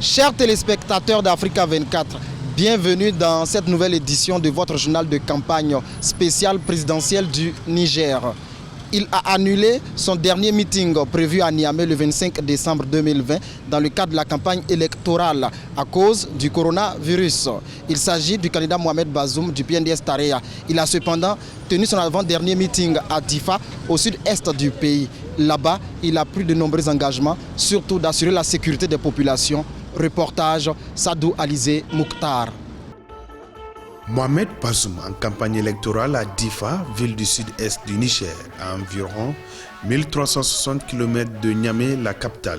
Chers téléspectateurs d'Africa 24, bienvenue dans cette nouvelle édition de votre journal de campagne spécial présidentiel du Niger. Il a annulé son dernier meeting prévu à Niamey le 25 décembre 2020 dans le cadre de la campagne électorale à cause du coronavirus. Il s'agit du candidat Mohamed Bazoum du PNDS-Taraya. Il a cependant tenu son avant-dernier meeting à Difa, au sud-est du pays. Là-bas, il a pris de nombreux engagements, surtout d'assurer la sécurité des populations. Reportage Sadou Alizé Mouktar. Mohamed Bazoum en campagne électorale à Difa, ville du sud-est du Niger, à environ 1360 km de Niamey, la capitale.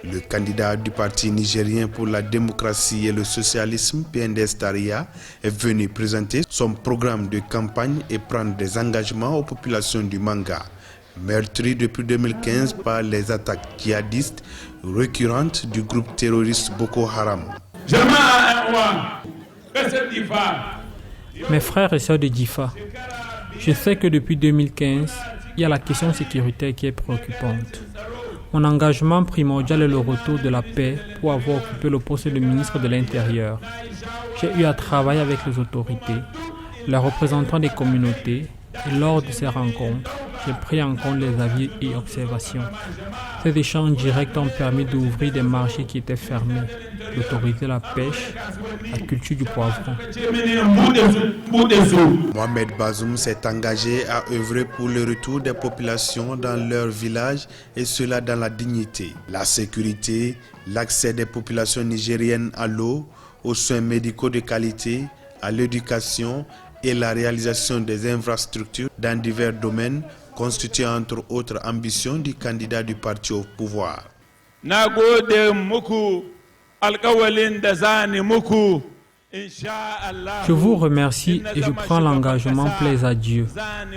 Le candidat du parti nigérien pour la démocratie et le socialisme, PNDS-Taraya, est venu présenter son programme de campagne et prendre des engagements aux populations du Manga, meurtries depuis 2015 par les attaques djihadistes récurrentes du groupe terroriste Boko Haram. Mes frères et sœurs de Difa, je sais que depuis 2015, il y a la question sécuritaire qui est préoccupante. Mon engagement primordial est le retour de la paix pour avoir occupé le poste de ministre de l'Intérieur. J'ai eu à travailler avec les autorités, les représentants des communautés, et lors de ces rencontres, j'ai pris en compte les avis et observations. Ces échanges directs ont permis d'ouvrir des marchés qui étaient fermés, d'autoriser la pêche, la culture du poivron. Mohamed Bazoum s'est engagé à œuvrer pour le retour des populations dans leur village et cela dans la dignité, la sécurité, l'accès des populations nigériennes à l'eau, aux soins médicaux de qualité, à l'éducation et la réalisation des infrastructures dans divers domaines constituent entre autres ambitions du candidat du parti au pouvoir. Je vous remercie et je prends l'engagement, plaise à Dieu.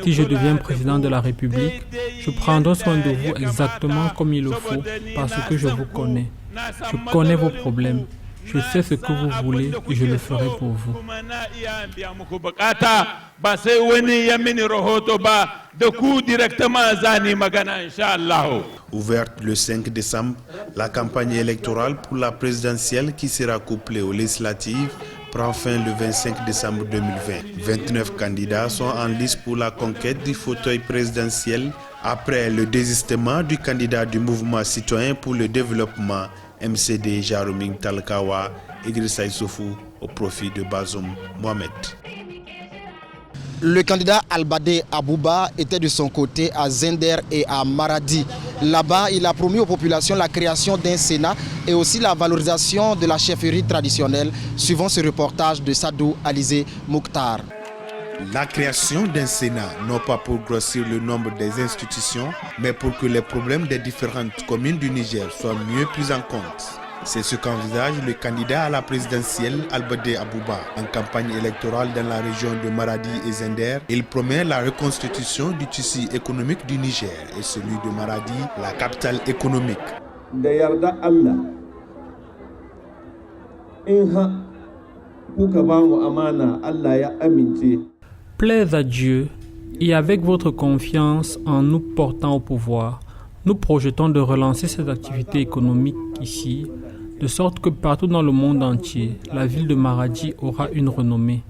Si je deviens président de la République, je prendrai soin de vous exactement comme il le faut parce que je vous connais. Je connais vos problèmes. Je sais ce que vous voulez et je le ferai pour vous. Ouverte le 5 décembre, la campagne électorale pour la présidentielle qui sera couplée aux législatives prend fin le 25 décembre 2020. 29 candidats sont en lice pour la conquête du fauteuil présidentiel après le désistement du candidat du mouvement citoyen pour le développement MCD Jaroming Talkawa, Idrissa Issoufou, au profit de Bazoum Mohamed. Le candidat Albadé Abouba était de son côté à Zender et à Maradi. Là-bas, il a promis aux populations la création d'un Sénat et aussi la valorisation de la chefferie traditionnelle, suivant ce reportage de Sadou Alizé Mouktar. La création d'un Sénat, non pas pour grossir le nombre des institutions, mais pour que les problèmes des différentes communes du Niger soient mieux pris en compte. C'est ce qu'envisage le candidat à la présidentielle Albadé Abouba en campagne électorale dans la région de Maradi et Zender. Il promet la reconstitution du tissu économique du Niger et celui de Maradi, la capitale économique. Plaise à Dieu et avec votre confiance en nous portant au pouvoir, nous projetons de relancer ces activités économiques ici, de sorte que partout dans le monde entier, la ville de Maradi aura une renommée.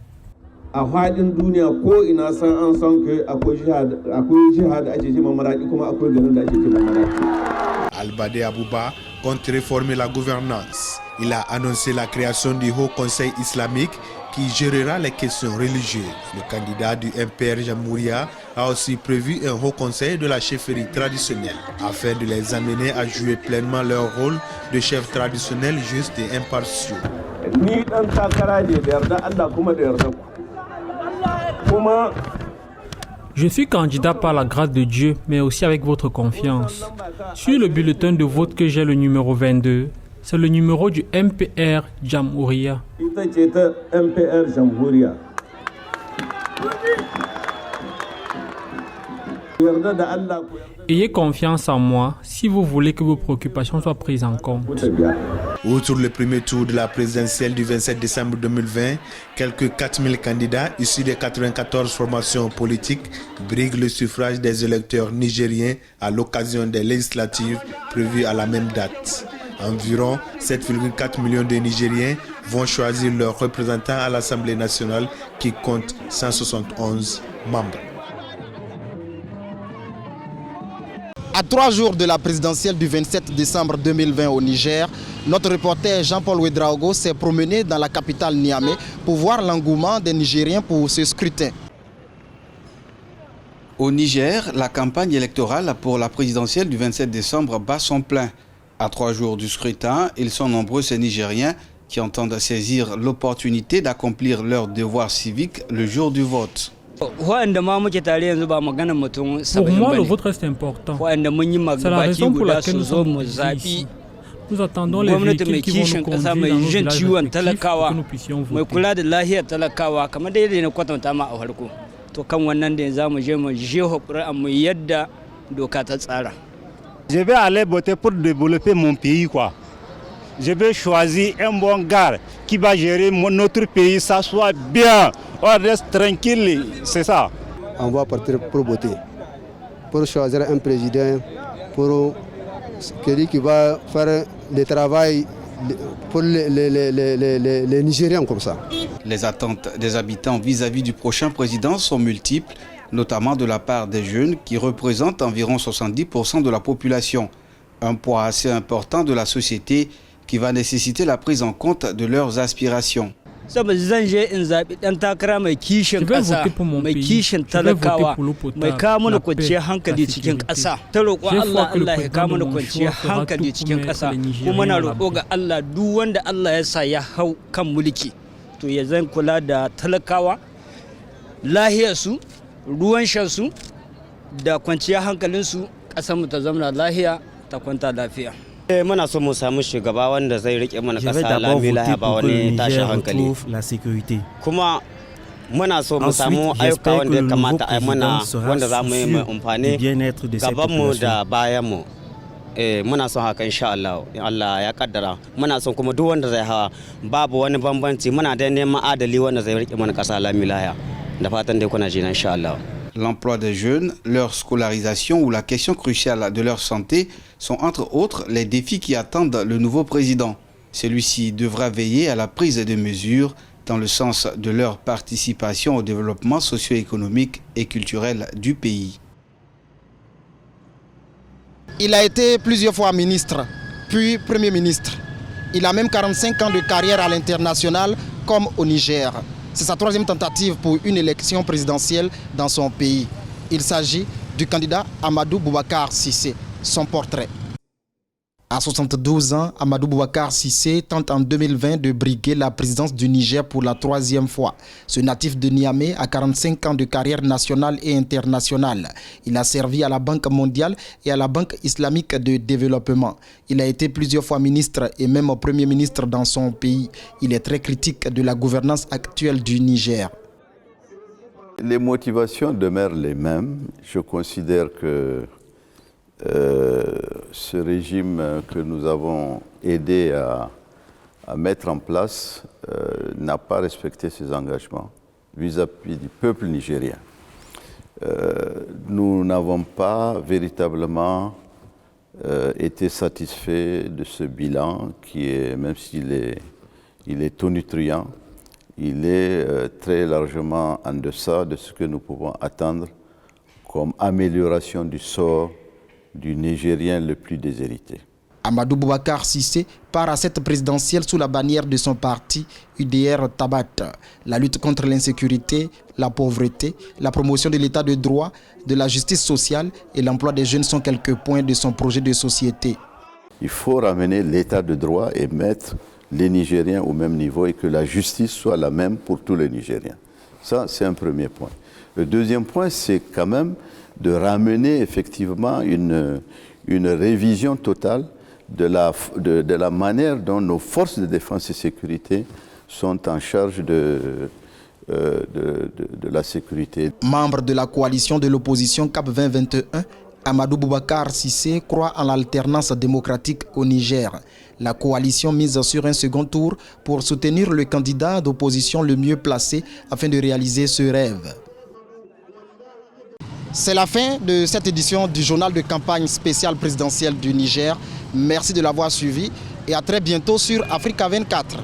Albadé Abouba compte réformer la gouvernance. Il a annoncé la création du Haut Conseil islamique qui gérera les questions religieuses. Le candidat du MPR Jamhouria a aussi prévu un haut conseil de la chefferie traditionnelle afin de les amener à jouer pleinement leur rôle de chefs traditionnels justes et impartiaux. Je suis candidat par la grâce de Dieu, mais aussi avec votre confiance. Sur le bulletin de vote que j'ai le numéro 22, c'est le numéro du MPR Jamhouria. Ayez confiance en moi si vous voulez que vos préoccupations soient prises en compte. Outre le premier tour de la présidentielle du 27 décembre 2020, quelques 4000 candidats issus des 94 formations politiques briguent le suffrage des électeurs nigériens à l'occasion des législatives prévues à la même date. Environ 7,4 millions de Nigériens vont choisir leurs représentants à l'Assemblée nationale qui compte 171 membres. À 3 jours de la présidentielle du 27 décembre 2020 au Niger, notre reporter Jean-Paul Ouedraogo s'est promené dans la capitale Niamey pour voir l'engouement des Nigériens pour ce scrutin. Au Niger, la campagne électorale pour la présidentielle du 27 décembre bat son plein. À 3 jours du scrutin, ils sont nombreux ces Nigériens qui entendent saisir l'opportunité d'accomplir leur devoir civique le jour du vote. Pour moi, le vote reste important. C'est la raison pour laquelle nous sommes ici. Nous attendons les véhicules qui vont nous conduire dans nos villages respectifs pour que nous puissions voter. Je vais aller voter pour développer mon pays, quoi. Je vais choisir un bon gars qui va gérer notre pays, ça soit bien, on reste tranquille, c'est ça. On va partir pour voter, pour choisir un président, pour celui qui va faire le travail pour les Nigériens comme ça. Les attentes des habitants vis-à-vis du prochain président sont multiples, notamment de la part des jeunes qui représentent environ 70% de la population. Un poids assez important de la société qui va nécessiter la prise en compte de leurs aspirations. Je vais voter pour mon pays, je vais voter pour l'eau potable, la paix, la sécurité. J'ai foi que le président de mon choix fera tout pour mettre les Nigériens à l'abri. Je vais d'abord voter pour que le Niger retrouve la sécurité. Ensuite, j'espère que le nouveau président sera soucieux du bien-être de cette population. L'emploi des jeunes, leur scolarisation ou la question cruciale de leur santé sont entre autres les défis qui attendent le nouveau président. Celui-ci devra veiller à la prise de mesures dans le sens de leur participation au développement socio-économique et culturel du pays. Il a été plusieurs fois ministre, puis Premier ministre. Il a même 45 ans de carrière à l'international comme au Niger. C'est sa 3e tentative pour une élection présidentielle dans son pays. Il s'agit du candidat Amadou Boubacar Cissé. Son portrait. À 72 ans, Amadou Boubacar Cissé tente en 2020 de briguer la présidence du Niger pour la 3e fois. Ce natif de Niamey a 45 ans de carrière nationale et internationale. Il a servi à la Banque mondiale et à la Banque islamique de développement. Il a été plusieurs fois ministre et même Premier ministre dans son pays. Il est très critique de la gouvernance actuelle du Niger. Les motivations demeurent les mêmes. Je considère que ce régime que nous avons aidé à mettre en place n'a pas respecté ses engagements vis-à-vis du peuple nigérien. Nous n'avons pas véritablement été satisfaits de ce bilan qui est, même s'il est tonitruant, il est très largement en deçà de ce que nous pouvons attendre comme amélioration du sort du Nigérien le plus déshérité. Amadou Boubacar Cissé part à cette présidentielle sous la bannière de son parti UDR Tabat. La lutte contre l'insécurité, la pauvreté, la promotion de l'état de droit, de la justice sociale et l'emploi des jeunes sont quelques points de son projet de société. Il faut ramener l'état de droit et mettre les Nigériens au même niveau et que la justice soit la même pour tous les Nigériens. Ça, c'est un premier point. Le deuxième point, c'est quand même de ramener effectivement une révision totale de la manière dont nos forces de défense et sécurité sont en charge de la sécurité. Membre de la coalition de l'opposition CAP 2021, Amadou Boubacar Cissé croit en l'alternance démocratique au Niger. La coalition mise sur un second tour pour soutenir le candidat d'opposition le mieux placé afin de réaliser ce rêve. C'est la fin de cette édition du journal de campagne spéciale présidentielle du Niger. Merci de l'avoir suivi. et à très bientôt sur Africa 24.